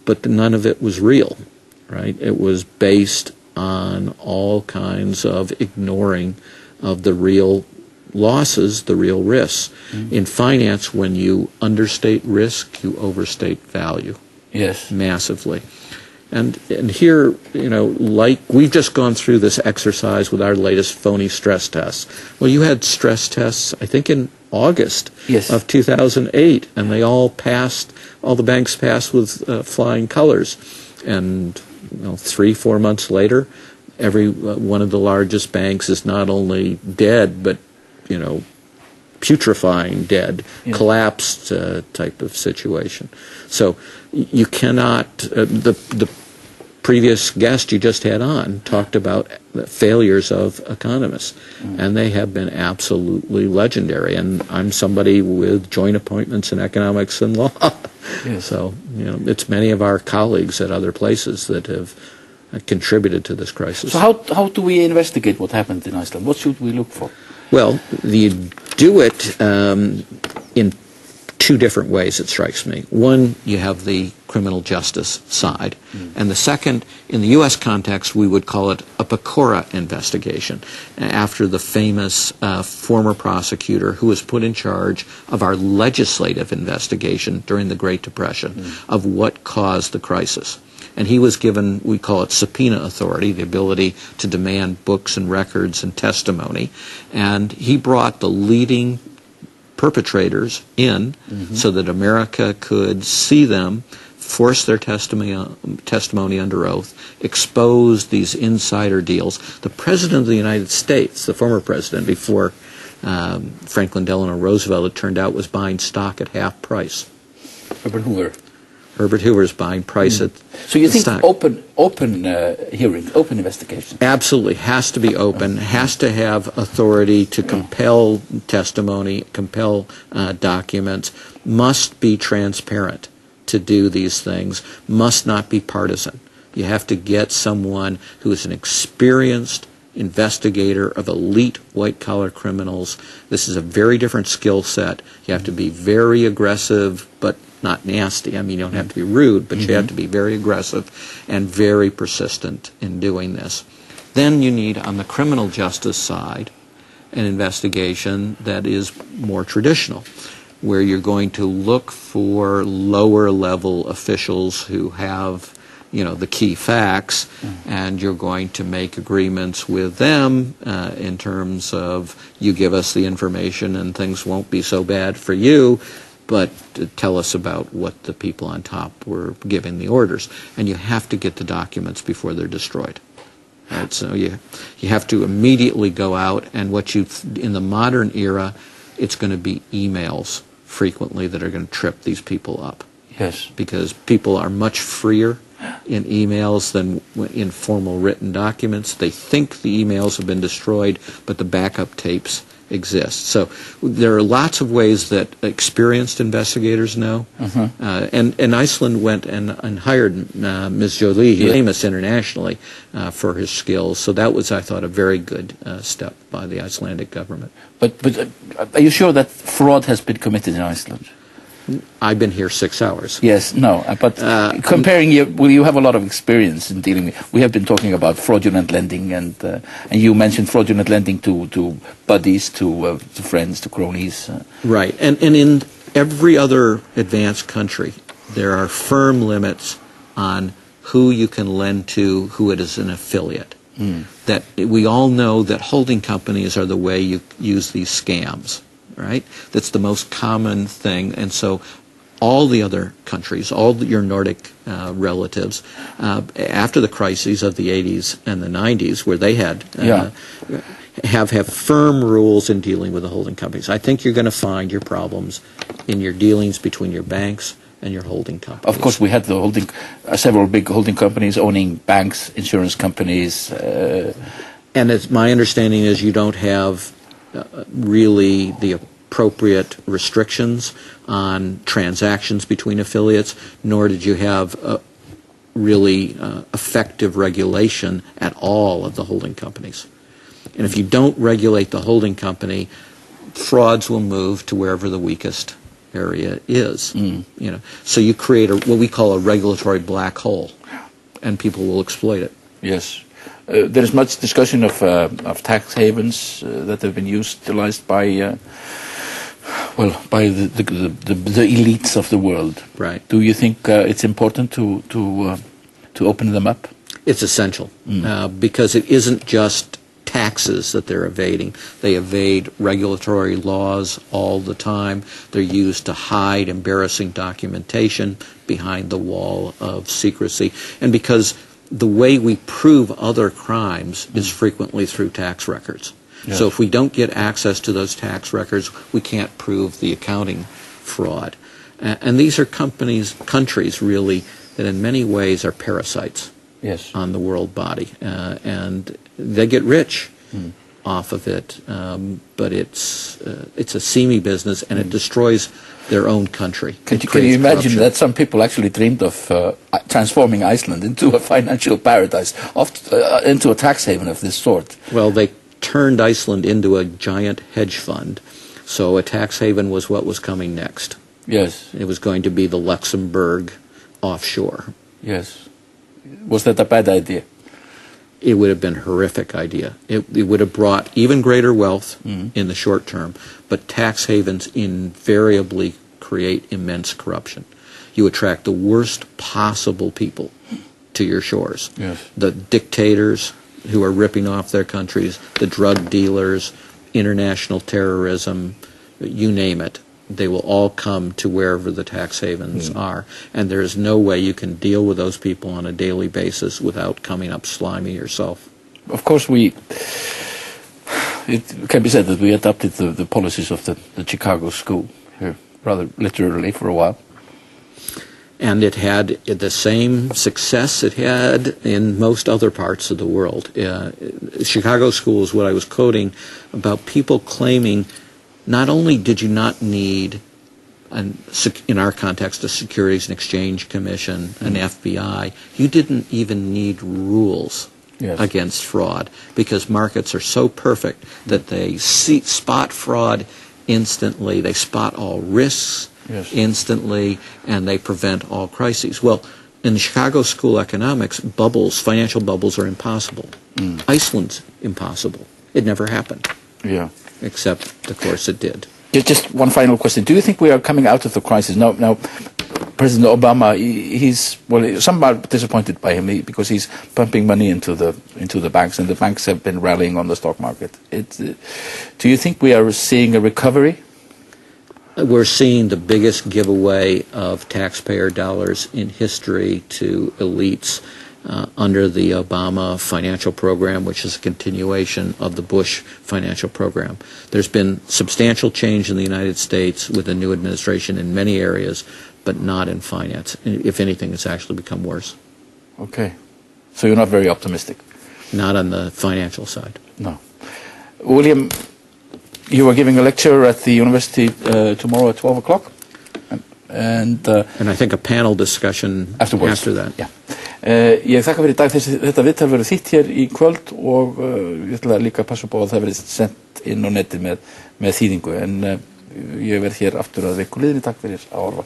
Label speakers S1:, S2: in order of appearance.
S1: but none of it was real, right? It was based on all kinds of ignoring of the real losses, the real risks. In finance, when you understate risk, you overstate value.
S2: Yes.
S1: Massively. And here, like we've just gone through this exercise with our latest phony stress tests. Well, you had stress tests, I think, in August of 2008, and they all the banks passed with flying colors. And 3-4 months later, every one of the largest banks is not only dead, but putrefying dead, collapsed type of situation. So you cannot, the previous guest you just had on talked about the failures of economists, and they have been absolutely legendary. And I'm somebody with joint appointments in economics and law. Yes. So, it's many of our colleagues at other places that have contributed to this crisis.
S2: So how do we investigate what happened in Iceland? What should we look for?
S1: Well, you do it in two different ways, it strikes me. One, you have the criminal justice side. And the second, in the U.S. context, we would call it a PCORA investigation, after the famous former prosecutor who was put in charge of our legislative investigation during the Great Depression of what caused the crisis. And he was given, we call it subpoena authority, the ability to demand books and records and testimony. And he brought the leading perpetrators in so that America could see them, force their testimony under oath, expose these insider deals. The President of the United States, the former president before Franklin Delano Roosevelt, it turned out, was buying stock at half price.
S2: Herbert Hoover.
S1: Herbert Hoover's buying price at
S2: So you think
S1: stock.
S2: open hearing, open investigation?
S1: Absolutely. Has to be open, has to have authority to compel testimony, compel documents, must be transparent to do these things, must not be partisan. You have to get someone who is an experienced investigator of elite white-collar criminals. This is a very different skill set. You have to be very aggressive, but not nasty. I mean, you don't have to be rude, but you have to be very aggressive and very persistent in doing this. Then you need, on the criminal justice side, an investigation that is more traditional, where you're going to look for lower-level officials who have, the key facts, and you're going to make agreements with them in terms of, you give us the information and things won't be so bad for you, but tell us about what the people on top were giving the orders. And you have to get the documents before they're destroyed. Right? So you have to immediately go out, and in the modern era, it's going to be emails frequently that are going to trip these people up.
S2: Yes.
S1: Because people are much freer in emails than in formal written documents. They think the emails have been destroyed, but the backup tapes exist. So there are lots of ways that experienced investigators know. And Iceland went and hired Ms. Jolie, who's famous internationally for his skills. So that was, I thought, a very good step by the Icelandic government.
S2: But are you sure that fraud has been committed in Iceland?
S1: I've been here 6 hours.
S2: Yes, no, but comparing you have a lot of experience in dealing with. We have been talking about fraudulent lending, and you mentioned fraudulent lending to buddies, to friends, to cronies.
S1: Right, and in every other advanced country, there are firm limits on who you can lend to, who it is an affiliate. That we all know that holding companies are the way you use these scams. Right? That's the most common thing. And so all the other countries, all your Nordic relatives, after the crises of the 80s and the 90s, where they had have firm rules in dealing with the holding companies. I think you're going to find your problems in your dealings between your banks and your holding companies.
S2: Of course, we had the several big holding companies owning banks, insurance companies.
S1: And my understanding is you don't have really the appropriate restrictions on transactions between affiliates, nor did you have really effective regulation at all of the holding companies. And if you don't regulate the holding company, frauds will move to wherever the weakest area is. So you create what we call a regulatory black hole, and people will exploit it.
S2: Yes. There is much discussion of tax havens that have been utilized by by the elites of the world.
S1: Right.
S2: Do you think it's important to open them up?
S1: It's essential because it isn't just taxes that they're evading. They evade regulatory laws all the time. They're used to hide embarrassing documentation behind the wall of secrecy. And because the way we prove other crimes is frequently through tax records.
S2: Yes.
S1: So if we don't get access to those tax records, we can't prove the accounting fraud. And these are countries really that in many ways are parasites.
S2: Yes.
S1: On the world body, and they get rich off of it, but it's a seamy business, and it destroys their own country.
S2: Can you imagine that some people actually dreamed of transforming Iceland into a financial paradise, into a tax haven of this sort?
S1: Well, they turned Iceland into a giant hedge fund, so a tax haven was what was coming next.
S2: Yes.
S1: It was going to be the Luxembourg offshore.
S2: Yes. Was that a bad idea?
S1: It would have been a horrific idea. It would have brought even greater wealth in the short term, but tax havens invariably create immense corruption. You attract the worst possible people to your shores.
S2: Yes.
S1: The dictators who are ripping off their countries, the drug dealers, international terrorism, you name it. They will all come to wherever the tax havens are. And there is no way you can deal with those people on a daily basis without coming up slimy yourself.
S2: Of course, it can be said that we adopted the policies of the Chicago School here, rather literally for a while.
S1: And it had the same success it had in most other parts of the world. Chicago School is what I was quoting about people claiming not only did you not need, in our context, a Securities and Exchange Commission, an FBI, you didn't even need rules against fraud because markets are so perfect that they spot fraud instantly, they spot all risks instantly, and they prevent all crises. Well, in the Chicago School of Economics, financial bubbles are impossible. Iceland's impossible. It never happened.
S2: Yeah.
S1: Except, of course, it did.
S2: Just one final question. Do you think we are coming out of the crisis? Now President Obama, some are disappointed by him because he's pumping money into the banks, and the banks have been rallying on the stock market. Do you think we are seeing a recovery?
S1: We're seeing the biggest giveaway of taxpayer dollars in history to elites under the Obama financial program, which is a continuation of the Bush financial program. There's been substantial change in the United States with the new administration in many areas, but not in finance. If anything, it's actually become worse.
S2: Okay. So you're not very optimistic?
S1: Not on the financial side.
S2: No. William, you are giving a lecture at the university tomorrow at 12 o'clock? And
S1: I think a panel discussion after that.
S2: Yeah. Ég þakka fyrir í dag. Þetta viðtal verður þýtt hér í kvöld og ég ætla líka að passa upp á að það verður sent inn á netið með þýðingu, en ég verð hér aftur að viku liðinni. Takk fyrir að horfa.